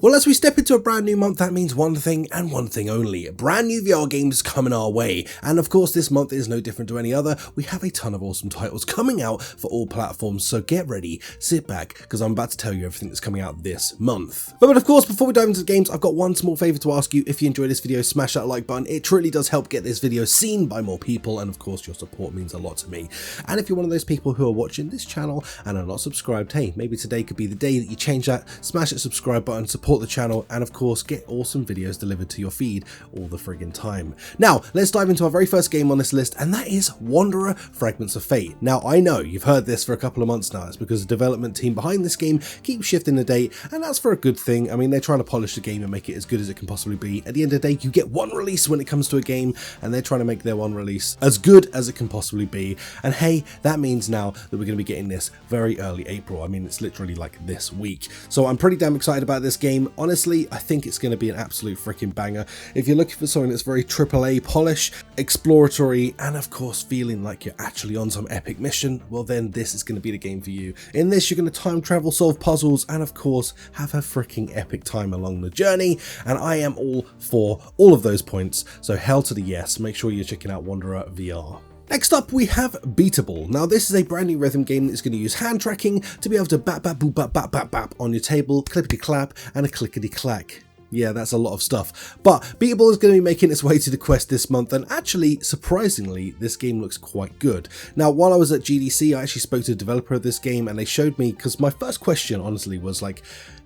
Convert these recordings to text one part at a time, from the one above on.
Well, as we step into a brand new month, that means one thing and one thing only. Brand new VR games coming our way. And of course, this month is no different to any other. We have a ton of awesome titles coming out for all platforms. So get ready, sit back, because I'm about to tell you everything that's coming out this month. But of course, before we dive into the games, I've got one small favor to ask you. If you enjoyed this video, smash that like button. It truly does help get this video seen by more people. And of course, your support means a lot to me. And if you're one of those people who are watching this channel and are not subscribed, hey, maybe today could be the day that you change that, smash that subscribe button, support the channel, and of course get awesome videos delivered to your feed all the friggin' time. Now let's dive into our very first game on this list, and that is Wanderer Fragments of Fate. Now I know you've heard this for a couple of months now. It's because the development team behind this game keeps shifting the date, and that's for a good thing. I mean, they're trying to polish the game and make it as good as it can possibly be. At the end of the day, you get one release when it comes to a game, and they're trying to make their one release as good as it can possibly be. And hey, that means now that we're going to be getting this very early April. I mean, it's literally like this week. So I'm pretty damn excited about this game. Honestly, I think it's going to be an absolute freaking banger. If you're looking for something that's very AAA polish, exploratory, and of course feeling like you're actually on some epic mission, well then this is going to be the game for you. In this, you're going to time travel, solve puzzles, and of course have a freaking epic time along the journey. And I am all for all of those points. So hell to the yes. Make sure you're checking out Wanderer VR. Next up, we have Beatable. Now, this is a brand new rhythm game that's going to use hand tracking to be able to bap, bap, boop, bap, bap, bap, bap on your table, clippity clap, and a clickety clack. Yeah, that's a lot of stuff. But Beatable is going to be making its way to the Quest this month, and actually, surprisingly, this game looks quite good. Now, while I was at GDC, I actually spoke to the developer of this game, and they showed me, because my first question, honestly, was like,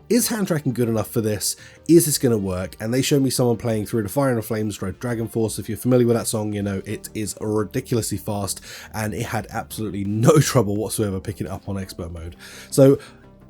is hand tracking good enough for this? Is this going to work? And they showed me someone playing Through the Fire and the Flames, Red Dragon Force. If you're familiar with that song, you know it is ridiculously fast, and it had absolutely no trouble whatsoever picking it up on expert mode. So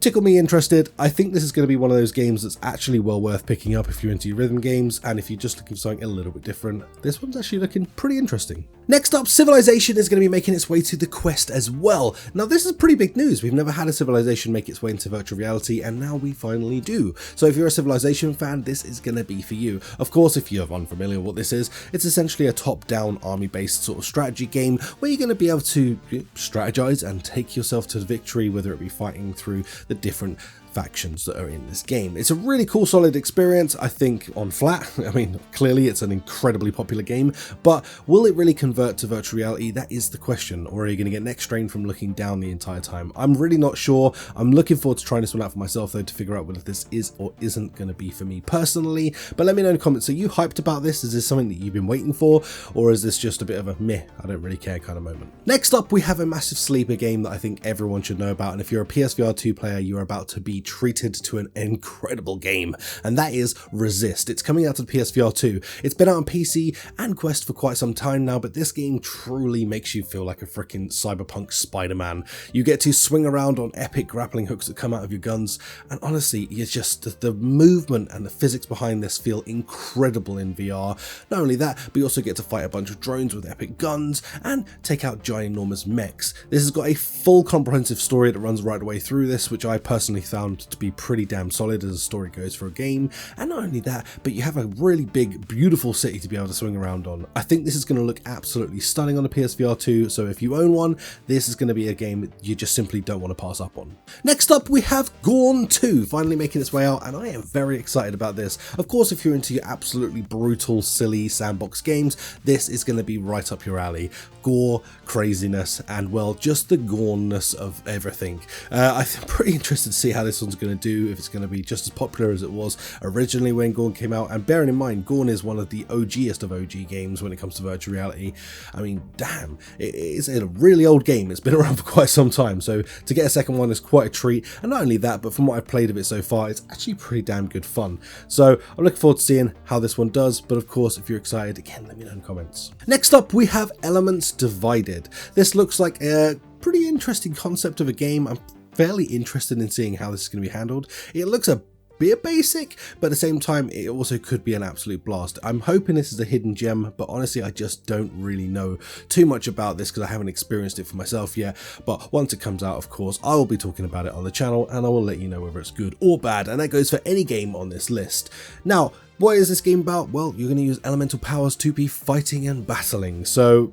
tickle me interested. I think this is going to be one of those games that's actually well worth picking up if you're into your rhythm games, and if you're just looking for something a little bit different, this one's actually looking pretty interesting. Next up, Civilization is going to be making its way to the Quest as well. Now this is pretty big news. We've never had a Civilization make its way into virtual reality, and now we finally do. So if you're a Civilization fan, this is going to be for you. Of course, if you're unfamiliar with what this is, it's essentially a top-down army-based sort of strategy game where you're going to be able to strategize and take yourself to victory, whether it be fighting through the different factions that are in this game. It's a really cool, solid experience, I think, on flat. I mean, clearly it's an incredibly popular game, but will it really convert to virtual reality? That is the question. Or are you going to get neck strain from looking down the entire time? I'm really not sure. I'm looking forward to trying this one out for myself, though, to figure out whether this is or isn't going to be for me personally. But let me know in the comments, are you hyped about this? Is this something that you've been waiting for? Or is this just a bit of a meh, I don't really care kind of moment? Next up, we have a massive sleeper game that I think everyone should know about. And if you're a PSVR 2 player, you're about to be treated to an incredible game, and that is Resist. It's coming out to the PSVR 2. It's been out on PC and Quest for quite some time now, but this game truly makes you feel like a freaking cyberpunk Spider-Man. You get to swing around on epic grappling hooks that come out of your guns, and honestly, it's just the movement and the physics behind this feel incredible in VR. Not only that, but you also get to fight a bunch of drones with epic guns and take out ginormous mechs. This has got a full comprehensive story that runs right the way through this, which I personally found to be pretty damn solid as a story goes for a game. And not only that, but you have a really big, beautiful city to be able to swing around on. I think this is going to look absolutely stunning on the PSVR 2, so if you own one, this is going to be a game you just simply don't want to pass up on. Next up, we have Gorn 2 finally making its way out, and I am very excited about this. Of course, if you're into your absolutely brutal, silly sandbox games, this is going to be right up your alley. Gore, craziness, and well, just the gornness of everything. I'm pretty interested to see how this one's going to do, if it's going to be just as popular as it was originally when Gorn came out. And bearing in mind, Gorn is one of the OGest of OG games when it comes to virtual reality. I mean, damn, it is a really old game. It's been around for quite some time, so to get a second one is quite a treat. And not only that, but from what I've played of it so far, it's actually pretty damn good fun. So I'm looking forward to seeing how this one does. But of course, if you're excited, again, let me know in the comments. Next up, we have Elements Divided. This looks like a pretty interesting concept of a game. I'm fairly interested in seeing how this is going to be handled. It looks a bit basic, but at the same time, it also could be an absolute blast. I'm hoping this is a hidden gem, but honestly, I just don't really know too much about this because I haven't experienced it for myself yet. But once it comes out, of course, I will be talking about it on the channel, and I will let you know whether it's good or bad, and that goes for any game on this list. Now, what is this game about? Well, you're going to use elemental powers to be fighting and battling, so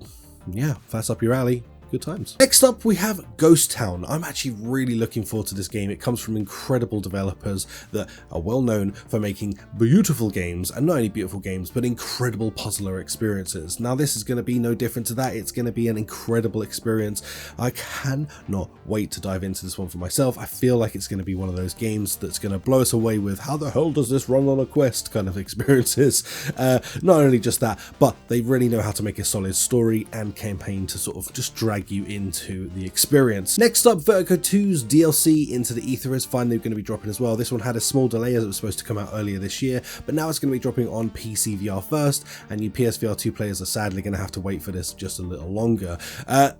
yeah, if that's up your alley, good times. Next up, we have Ghost Town. I'm actually really looking forward to this game. It comes from incredible developers that are well known for making beautiful games, and not only beautiful games, but incredible puzzler experiences. Now, this is going to be no different to that. It's going to be an incredible experience. I cannot wait to dive into this one for myself. I feel like it's going to be one of those games that's going to blow us away with how the hell does this run on a quest kind of experiences. Not only just that, but they really know how to make a solid story and campaign to sort of just drag you into the experience. Next up, Vertigo 2's DLC Into the Ether is finally going to be dropping as well. This one had a small delay as it was supposed to come out earlier this year, but now it's going to be dropping on PCVR first, and you PSVR 2 players are sadly going to have to wait for this just a little longer.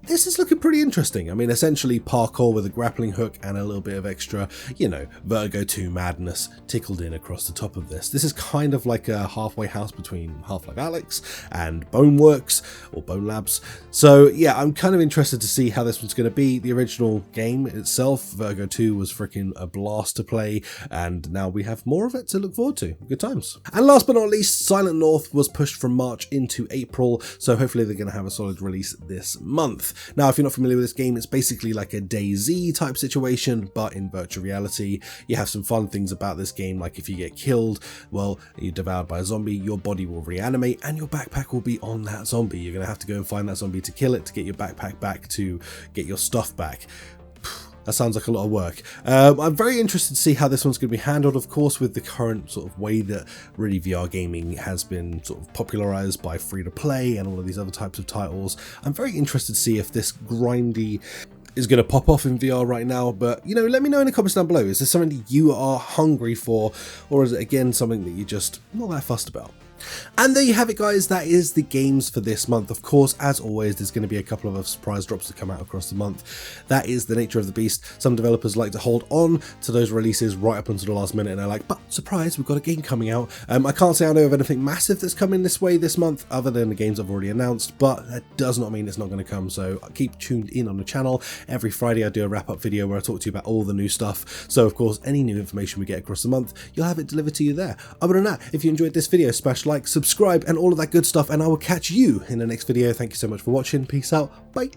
This is looking pretty interesting. I mean, essentially parkour with a grappling hook and a little bit of extra, you know, Vertigo 2 madness tickled in across the top of this. This is kind of like a halfway house between Half-Life Alyx and Boneworks or Bone Labs. So yeah, I'm kind of interested to see how this one's going to be. The original game itself, Vertigo 2, was freaking a blast to play, and now we have more of it to look forward to. Good times. And last but not least, Silent North was pushed from March into April, so hopefully they're going to have a solid release this month. Now, if you're not familiar with this game, it's basically like a DayZ type situation, but in virtual reality. You have some fun things about this game, like if you get killed, well, you're devoured by a zombie, your body will reanimate and your backpack will be on that zombie. You're going to have to go and find that zombie to kill it, to get your backpack back, to get your stuff back. That sounds like a lot of work. I'm very interested to see how this one's going to be handled, of course, with the current sort of way that really VR gaming has been sort of popularized by free-to-play and all of these other types of titles. I'm very interested to see if this grindy is going to pop off in VR right now, but you know, let me know in the comments down below. Is this something that you are hungry for, or is it again something that you're just not that fussed about? And there you have it, guys. That is the games for this month. Of course, as always, there's going to be a couple of surprise drops that come out across the month. That is the nature of the beast. Some developers like to hold on to those releases right up until the last minute, and they're like, but surprise, we've got a game coming out. I can't say I know of anything massive that's coming this way this month other than the games I've already announced, but that does not mean it's not going to come, so keep tuned in on the channel. Every Friday I do a wrap-up video where I talk to you about all the new stuff, so of course any new information we get across the month, you'll have it delivered to you there. Other than that, if you enjoyed this video, smash like, subscribe, and all of that good stuff, and I will catch you in the next video. Thank you so much for watching. Peace out. Bye.